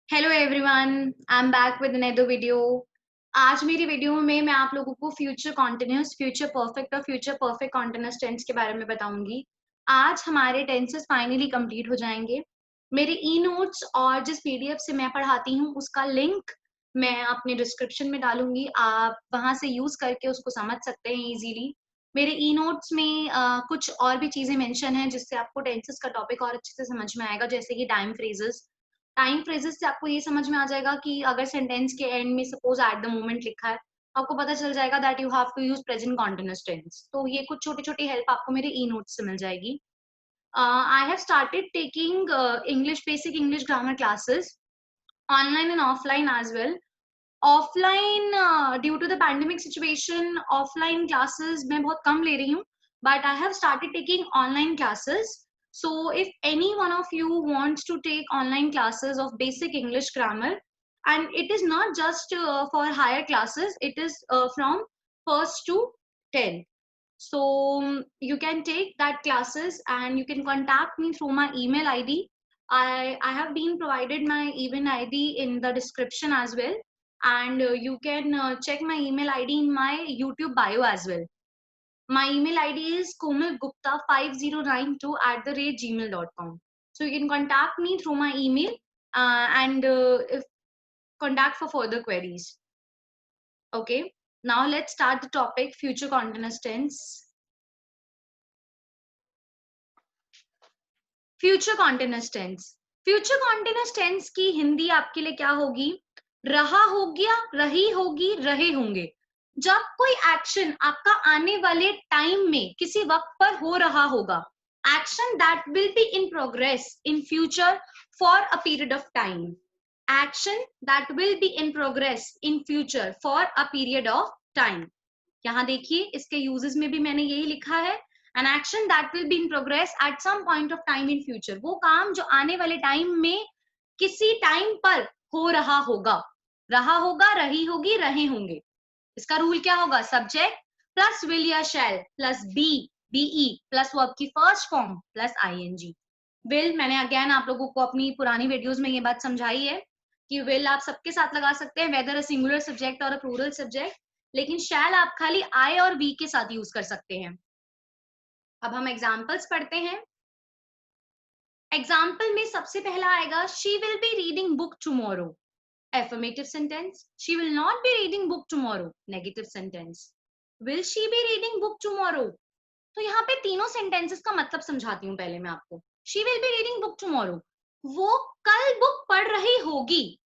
Hello everyone, I am back with another video. आज मेरी video में मैं आप लोगों को फ्यूचर कॉन्टिन्यूस, फ्यूचर परफेक्ट और फ्यूचर परफेक्ट कॉन्टिन्यूस टेंस के बारे में बताऊंगी। आज हमारे टेंसेस फाइनली कंप्लीट हो जाएंगे। मेरे ई नोट्स और जिस पीडीएफ से मैं पढ़ाती हूँ उसका लिंक मैं अपने डिस्क्रिप्शन में डालूंगी। आप वहां से यूज करके उसको समझ सकते हैं इजीली। मेरे ई नोट्स में कुछ और भी चीजें मेंशन है जिससे आपको टेंसेस का टॉपिक और अच्छे से समझ में आएगा, जैसे कि टाइम फ्रेजेस से आपको ये समझ में आ जाएगा कि अगर सेंटेंस के एंड में सपोज एट द मोमेंट लिखा है, आपको पता चल जाएगा that you have to use present continuous tense. तो ये कुछ छोटी छोटी हेल्प आपको मेरे ई नोट्स से मिल जाएगी। I have started taking English basic English grammar classes online and offline as well. Offline due to the pandemic situation offline classes मैं बहुत कम ले रही हूँ, but I have started taking online classes. So if any one of you wants to take online classes of basic English grammar, and it is not just for higher classes, it is from first to 10th. So you can take that classes and you can contact me through my email ID. I have been provided my email ID in the description as well, and you can check my email ID in my YouTube bio as well. My email ID is komalgupta5092@gmail.com. So you can contact me through my email and if contact for further queries. Okay, now let's start the topic future continuous tense. Future continuous tense. Future continuous tense की हिंदी आपके लिए क्या होगी? रहा हो गया, रही होगी, रहे होंगे। जब कोई एक्शन आपका आने वाले टाइम में किसी वक्त पर हो रहा होगा, action that will be in progress in future for a period of time. Action that will be in progress in future for a period of time. यहाँ देखिए, इसके यूजेस में भी मैंने यही लिखा है, an action that will be in progress at some point of time in future। वो काम जो आने वाले टाइम में किसी टाइम पर हो रहा होगा, रहा होगा, रही होगी, रहे होंगे। इसका रूल क्या होगा? सब्जेक्ट प्लस विल या shall plus be, be plus verb की first form plus I N G. Will मैंने अगेन आप लोगों को अपनी पुरानी वीडियोस में ये बात समझाई है कि विल आप सबके साथ लगा सकते हैं, वेदर अ सिंगुलर सब्जेक्ट और अ प्लूरल सब्जेक्ट, लेकिन शैल आप खाली आई और वी के साथ यूज कर सकते हैं। अब हम एग्जाम्पल्स पढ़ते हैं। एग्जाम्पल में सबसे पहला आएगा, she will be reading book tomorrow. Affirmative sentence, she will not be reading book tomorrow. Negative sentence, will she be reading book tomorrow. तो यहाँ पे तीनों सेंटेंसेस का मतलब समझाती हूँ पहले मैं आपको। She will be reading book tomorrow, वो कल बुक पढ़ रही होगी।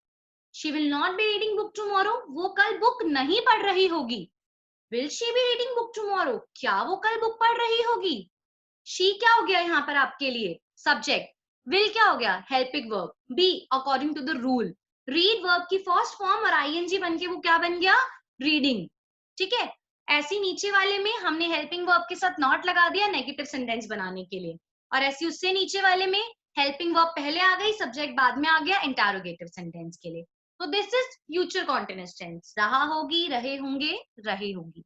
She will not be reading book tomorrow, वो कल बुक नहीं पढ़ रही होगी। Will she be reading book tomorrow, क्या वो कल बुक पढ़ रही होगी। शी क्या हो गया यहाँ पर आपके लिए? सब्जेक्ट। विल क्या हो गया? Helping verb. Be according to the rule, read verb की फर्स्ट फॉर्म और आईएनजी बन के वो क्या बन गया? रीडिंग। ठीक है, ऐसी नीचे वाले में हमने हेल्पिंग वर्ब के साथ नॉट लगा दिया नेगेटिव सेंटेंस बनाने के लिए, और ऐसी उससे नीचे वाले में हेल्पिंग वर्ब पहले आ गई, सब्जेक्ट बाद में आ गया इंटरोगेटिव सेंटेंस के लिए। तो this is future continuous tense, रहा होगी, रहे होंगे, रहे होंगी।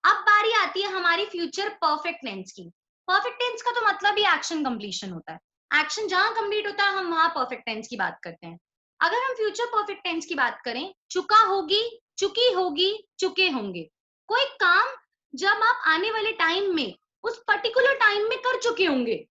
अब बारी आती है हमारी फ्यूचर परफेक्ट टेंस की। परफेक्ट टेंस का तो मतलब ही एक्शन कंप्लीशन होता है। एक्शन जहां कंप्लीट होता है हम वहां परफेक्ट टेंस की बात करते हैं। अगर हम फ्यूचर परफेक्ट टेंस की बात करें, चुका होगी, चुकी होगी, चुके होंगे। कोई काम जब आप आने वाले टाइम में उस पर्टिकुलर टाइम में कर चुके होंगे।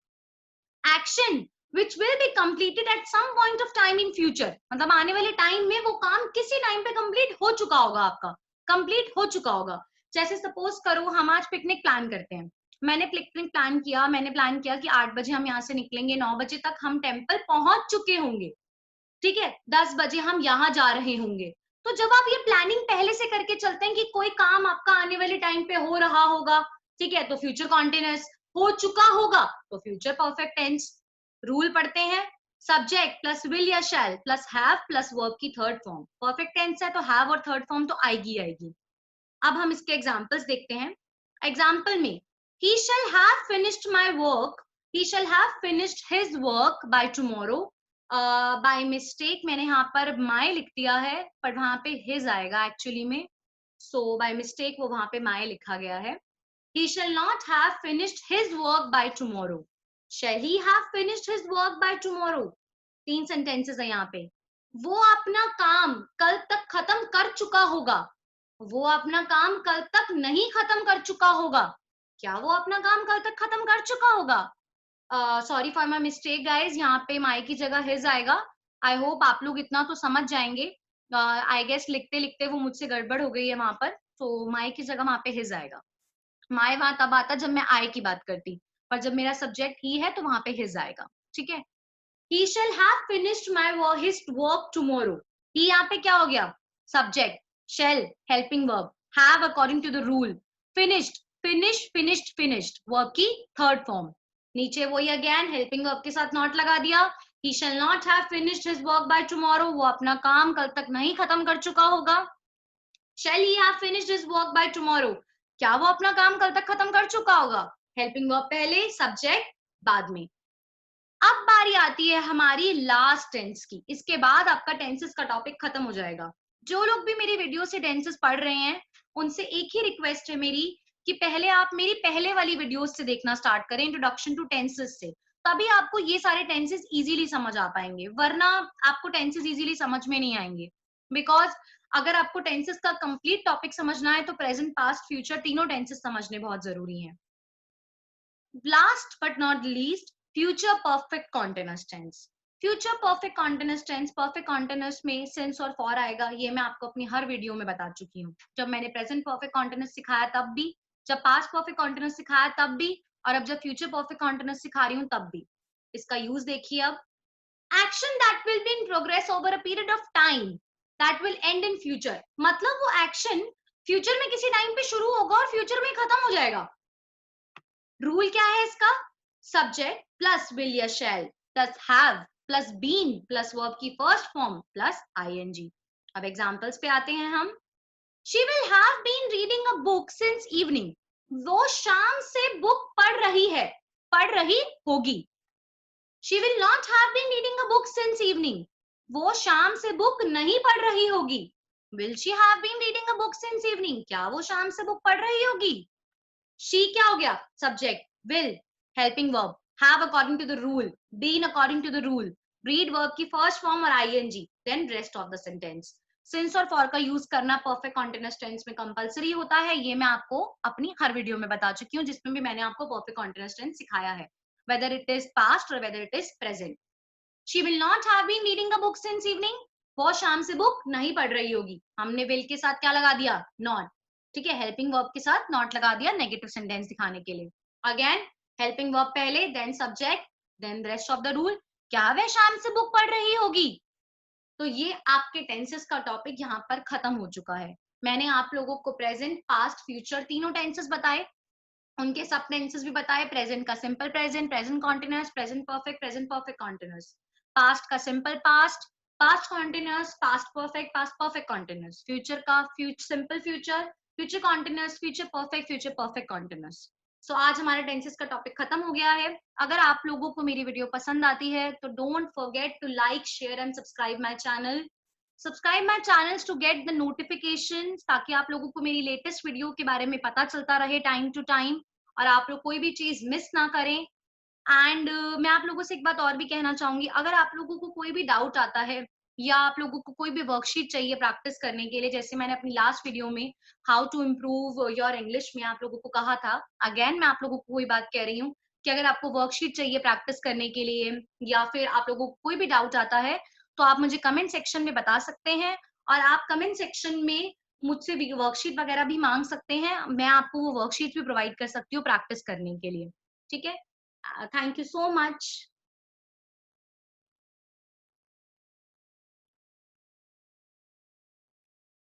Action which will be completed at some point of time in future, मतलब आने वाले टाइम में वो काम किसी टाइम पे कंप्लीट हो चुका होगा, आपका कंप्लीट हो चुका होगा। जैसे सपोज करो हम आज पिकनिक प्लान करते हैं। मैंने पिकनिक प्लान किया, मैंने प्लान किया कि 8 बजे हम यहाँ से निकलेंगे, 9 बजे तक हम टेम्पल पहुंच चुके होंगे। ठीक है, 10 बजे हम यहाँ जा रहे होंगे। तो जब आप ये प्लानिंग पहले से करके चलते हैं कि कोई काम आपका आने वाले टाइम पे हो रहा होगा, ठीक है, तो फ्यूचर कॉन्टिन्यूअस। हो चुका होगा तो फ्यूचर परफेक्ट टेंस। रूल पढ़ते हैं, सब्जेक्ट प्लस विल या shall plus have plus verb की थर्ड फॉर्म। परफेक्ट टेंस है तो हैव और थर्ड फॉर्म तो आएगी आएगी। अब हम इसके एग्जांपल्स देखते हैं। एग्जांपल में, he shall have finished my work, he shall have finished his work by tomorrow। By mistake मैंने यहाँ पर माय लिख दिया है, पर वहां पे हिज आएगा एक्चुअली में, सो बाय मिस्टेक वो वहां पे माय लिखा गया है। he shall not have finished his work by tomorrow, shall he have finished his work by tomorrow। तीन सेंटेंसेस है यहाँ पे। वो अपना काम कल तक खत्म कर चुका होगा। वो अपना काम कल तक नहीं खत्म कर चुका होगा। क्या वो अपना काम कल तक खत्म कर चुका होगा? Sorry for my mistake guys, यहाँ पे माई की जगह हिज आएगा। आई होप आप लोग इतना तो समझ जाएंगे। आई गेस लिखते लिखते वो मुझसे गड़बड़ हो गई है वहां पर, तो माई की जगह वहां पे हिज आएगा। माई वहां तब आता जब मैं आई की बात करती, पर जब मेरा सब्जेक्ट ही है तो वहां पे हिज आएगा। ठीक है। He shall have finished my work, his work tomorrow. He यहाँ पे क्या हो गया? Subject, shall, helping verb, have according to the rule, finished, finished, verb की third form. नीचे वही again helping verb के साथ not लगा दिया. He shall not have finished his work by tomorrow. वो अपना काम कल तक नहीं खत्म कर चुका होगा. Shall he have finished his work by tomorrow? क्या वो अपना काम कल तक खत्म कर चुका होगा? Helping verb पहले, subject बाद में. अब बारी आती है हमारी लास्ट टेंस की। इसके बाद आपका टेंसेस का टॉपिक खत्म हो जाएगा। जो लोग भी मेरी वीडियो से टेंसेस पढ़ रहे हैं, उनसे एक ही रिक्वेस्ट है मेरी कि पहले आप मेरी पहले वाली वीडियोस से देखना स्टार्ट करें, इंट्रोडक्शन टू टेंसेस से। तभी आपको ये सारे टेंसेस इजीली समझ आ पाएंगे, वरना आपको टेंसेस इजीली समझ में नहीं आएंगे। बिकॉज अगर आपको टेंसेस का कंप्लीट टॉपिक समझना है तो प्रेजेंट, पास्ट, फ्यूचर तीनों टेंसेस समझने बहुत जरूरी हैं। Last but not least, future perfect continuous tense. Future perfect continuous tense, perfect continuous में सिंस और फॉर आएगा। ये मैं आपको अपनी हर वीडियो में बता चुकी हूँ। जब मैंने प्रेजेंट परफेक्ट कॉन्टिन्यूस सिखाया तब भी, जब पास्ट परफेक्ट कॉन्टिन्यूस सिखाया तब भी, और अब जब फ्यूचर परफेक्ट कॉन्टिन्यूस सिखा रही हूँ तब भी। इसका यूज देखिए अब। Action that will be in progress over a period of time that will and in future. मतलब वो एक्शन फ्यूचर में किसी टाइम पे शुरू होगा और फ्यूचर में खत्म हो जाएगा। रूल क्या है इसका? सब्जेक्ट प्लस विल या shall plus have plus been plus verb की फर्स्ट फॉर्म प्लस आईएनजी। अब एग्जांपल्स पे आते हैं हम। She will have been reading a book since evening. वो शाम से बुक पढ़ रही है, पढ़ रही होगी। She will not have been reading a book since evening. वो शाम से बुक नहीं पढ़ रही होगी। Will she have been reading a book since evening. क्या वो शाम से बुक पढ़ रही होगी? शी क्या हो गया? Subject, will helping verb, have according to the rule, been according to the rule, read verb की फर्स्ट फॉर्म और ING, then rest of the sentence. Since और फॉर का यूज करना परफेक्ट कॉन्टिन्यूअस टेंस में compulsory होता है। ये मैं आपको अपनी हर वीडियो में बता चुकी हूँ, जिसमें भी मैंने आपको परफेक्ट कॉन्टिन्यूअस टेंस सिखाया है, वेदर इट इज पास्ट और whether it is present. She will not have been reading a book since evening. वो शाम से बुक नहीं पढ़ रही होगी। हमने विल के साथ क्या लगा दिया? नॉट। ठीक है, हेल्पिंग वर्ब के साथ नॉट लगा दिया नेगेटिव सेंटेंस दिखाने के लिए। अगेन हेल्पिंग वर्ब पहले, then subject, then rest of the rule. क्या वह शाम से बुक पढ़ रही होगी? तो ये आपके टेंसेस का टॉपिक यहाँ पर खत्म हो चुका है। मैंने आप लोगों को प्रेजेंट, पास्ट, फ्यूचर तीनों टेंसेस बताए, उनके सब टेंसेस भी बताए। प्रेजेंट का simple present, present continuous, present perfect continuous. Past का simple past, past continuous, past perfect continuous. Future का simple future, future continuous, future perfect continuous. So आज हमारे टेंसेस का टॉपिक खत्म हो गया है। अगर आप लोगों को मेरी वीडियो पसंद आती है तो don't forget to like, share and subscribe my channel. Subscribe my channels to get the notification, ताकि आप लोगों को मेरी लेटेस्ट वीडियो के बारे में पता चलता रहे टाइम टू टाइम, और आप लोग कोई भी चीज मिस ना करें। एंड मैं आप लोगों से एक बात और भी कहना चाहूंगी, अगर आप लोगों को कोई भी डाउट आता है या आप लोगों को कोई भी वर्कशीट चाहिए प्रैक्टिस करने के लिए, जैसे मैंने अपनी लास्ट वीडियो में how to improve your English में आप लोगों को कहा था, अगेन मैं आप लोगों को कोई बात कह रही हूँ कि अगर आपको वर्कशीट चाहिए प्रैक्टिस करने के लिए, या फिर आप लोगों को कोई भी डाउट आता है, तो आप मुझे कमेंट सेक्शन में बता सकते हैं। और आप कमेंट सेक्शन में मुझसे भी वर्कशीट वगैरह भी मांग सकते हैं, मैं आपको वो वर्कशीट भी प्रोवाइड कर सकती हूँ प्रैक्टिस करने के लिए। ठीक है। Thank you so much.